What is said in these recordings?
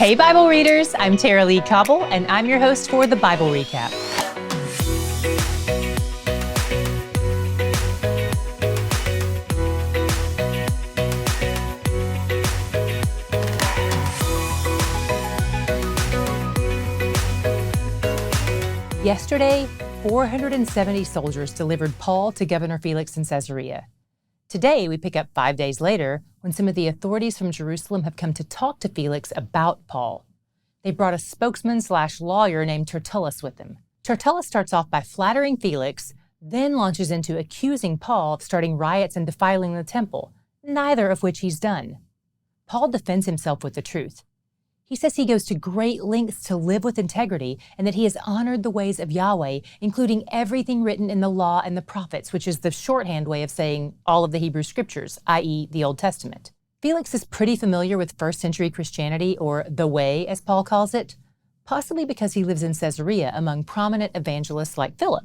Hey Bible readers, I'm Tara Lee Cobble, and I'm your host for the Bible Recap. Yesterday, 470 soldiers delivered Paul to Governor Felix in Caesarea. Today, we pick up 5 days later when some of the authorities from Jerusalem have come to talk to Felix about Paul. They brought a spokesman/lawyer named Tertullus with them. Tertullus starts off by flattering Felix, then launches into accusing Paul of starting riots and defiling the temple, neither of which he's done. Paul defends himself with the truth. He says he goes to great lengths to live with integrity and that he has honored the ways of Yahweh, including everything written in the law and the prophets, which is the shorthand way of saying all of the Hebrew scriptures, i.e. the Old Testament. Felix is pretty familiar with first-century Christianity, or the way, as Paul calls it, possibly because he lives in Caesarea among prominent evangelists like Philip.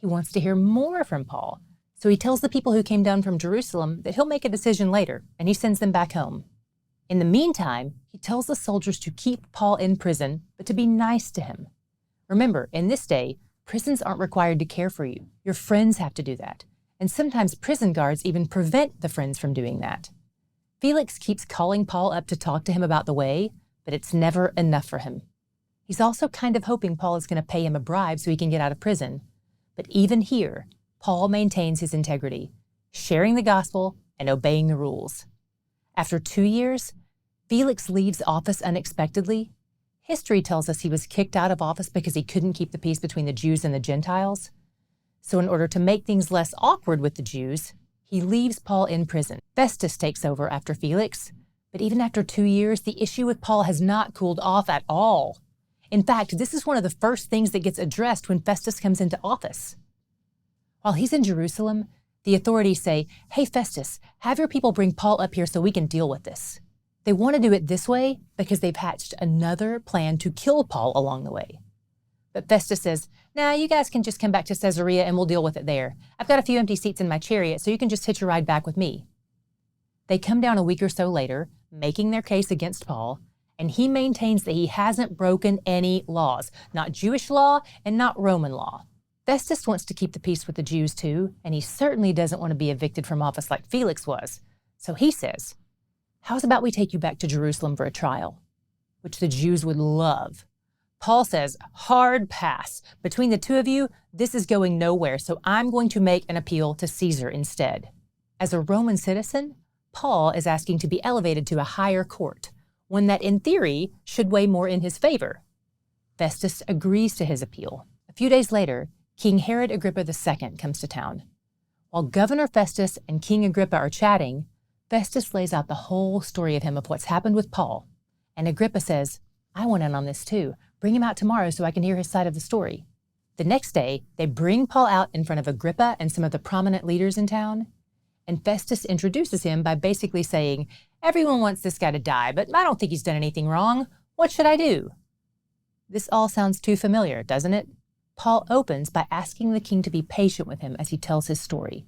He wants to hear more from Paul, so he tells the people who came down from Jerusalem that he'll make a decision later, and he sends them back home. In the meantime, he tells the soldiers to keep Paul in prison, but to be nice to him. Remember, in this day, prisons aren't required to care for you. Your friends have to do that. And sometimes prison guards even prevent the friends from doing that. Felix keeps calling Paul up to talk to him about the way, but it's never enough for him. He's also kind of hoping Paul is going to pay him a bribe so he can get out of prison. But even here, Paul maintains his integrity, sharing the gospel and obeying the rules. After 2 years, Felix leaves office unexpectedly. History tells us he was kicked out of office because he couldn't keep the peace between the Jews and the Gentiles. So in order to make things less awkward with the Jews, he leaves Paul in prison. Festus takes over after Felix, but even after 2 years, the issue with Paul has not cooled off at all. In fact, this is one of the first things that gets addressed when Festus comes into office. While he's in Jerusalem, the authorities say, "Hey Festus, have your people bring Paul up here so we can deal with this." They want to do it this way because they've hatched another plan to kill Paul along the way. But Festus says, "Nah, you guys can just come back to Caesarea and we'll deal with it there. I've got a few empty seats in my chariot, so you can just hitch a ride back with me." They come down a week or so later, making their case against Paul, and he maintains that he hasn't broken any laws, not Jewish law and not Roman law. Festus wants to keep the peace with the Jews too, and he certainly doesn't want to be evicted from office like Felix was. So he says, "How's about we take you back to Jerusalem for a trial?" Which the Jews would love. Paul says, "Hard pass. Between the two of you, this is going nowhere, so I'm going to make an appeal to Caesar instead." As a Roman citizen, Paul is asking to be elevated to a higher court, one that in theory should weigh more in his favor. Festus agrees to his appeal. A few days later, King Herod Agrippa II comes to town. While Governor Festus and King Agrippa are chatting, Festus lays out the whole story of what's happened with Paul. And Agrippa says, "I want in on this too. Bring him out tomorrow so I can hear his side of the story." The next day, they bring Paul out in front of Agrippa and some of the prominent leaders in town. And Festus introduces him by basically saying, "Everyone wants this guy to die, but I don't think he's done anything wrong. What should I do?" This all sounds too familiar, doesn't it? Paul opens by asking the king to be patient with him as he tells his story.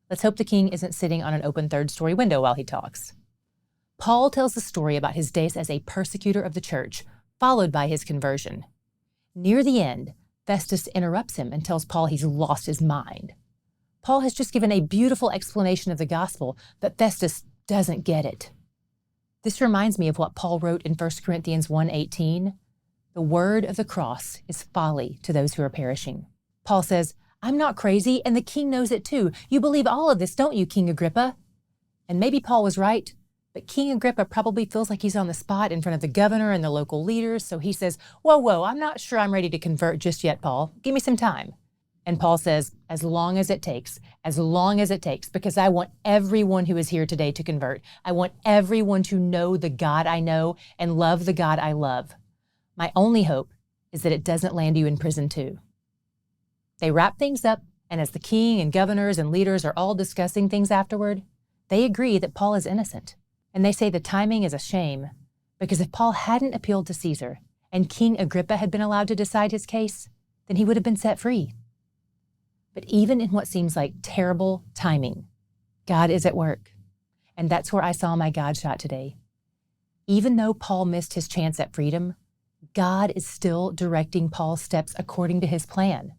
Let's hope the king isn't sitting on an open third-story window while he talks. Paul tells the story about his days as a persecutor of the church, followed by his conversion. Near the end, Festus interrupts him and tells Paul he's lost his mind. Paul has just given a beautiful explanation of the gospel, but Festus doesn't get it. This reminds me of what Paul wrote in 1 Corinthians 1:18. "The word of the cross is folly to those who are perishing." Paul says, "I'm not crazy, and the king knows it too. You believe all of this, don't you, King Agrippa?" And maybe Paul was right, but King Agrippa probably feels like he's on the spot in front of the governor and the local leaders, so he says, Whoa, I'm not sure I'm ready to convert just yet, Paul. Give me some time." And Paul says, as long as it takes, because I want everyone who is here today to convert. I want everyone to know the God I know and love the God I love. My only hope is that it doesn't land you in prison too." They wrap things up, and as the king and governors and leaders are all discussing things afterward, they agree that Paul is innocent. And they say the timing is a shame, because if Paul hadn't appealed to Caesar and King Agrippa had been allowed to decide his case, then he would have been set free. But even in what seems like terrible timing, God is at work. And that's where I saw my God shot today. Even though Paul missed his chance at freedom, God is still directing Paul's steps according to his plan.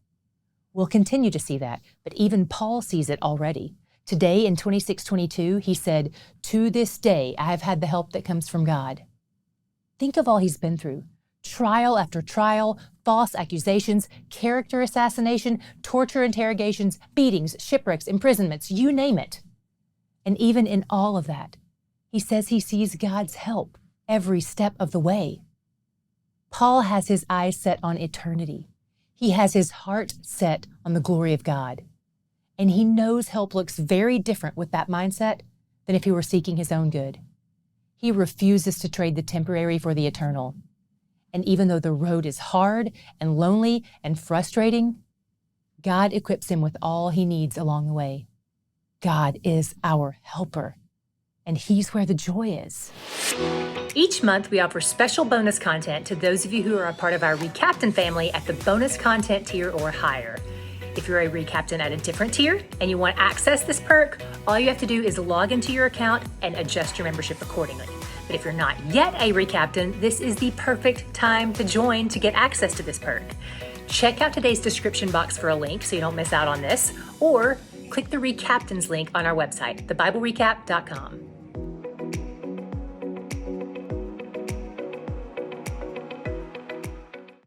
We'll continue to see that, but even Paul sees it already. Today in 26:22, he said, "To this day, I have had the help that comes from God." Think of all he's been through. Trial after trial, false accusations, character assassination, torture interrogations, beatings, shipwrecks, imprisonments, you name it. And even in all of that, he says he sees God's help every step of the way. Paul has his eyes set on eternity. He has his heart set on the glory of God. And he knows help looks very different with that mindset than if he were seeking his own good. He refuses to trade the temporary for the eternal. And even though the road is hard and lonely and frustrating, God equips him with all he needs along the way. God is our helper, and he's where the joy is. Each month, we offer special bonus content to those of you who are a part of our RECAPtain family at the bonus content tier or higher. If you're a RECAPtain at a different tier and you want to access this perk, all you have to do is log into your account and adjust your membership accordingly. But if you're not yet a RECAPtain, this is the perfect time to join to get access to this perk. Check out today's description box for a link so you don't miss out on this, or click the RECAPtains link on our website, thebiblerecap.com.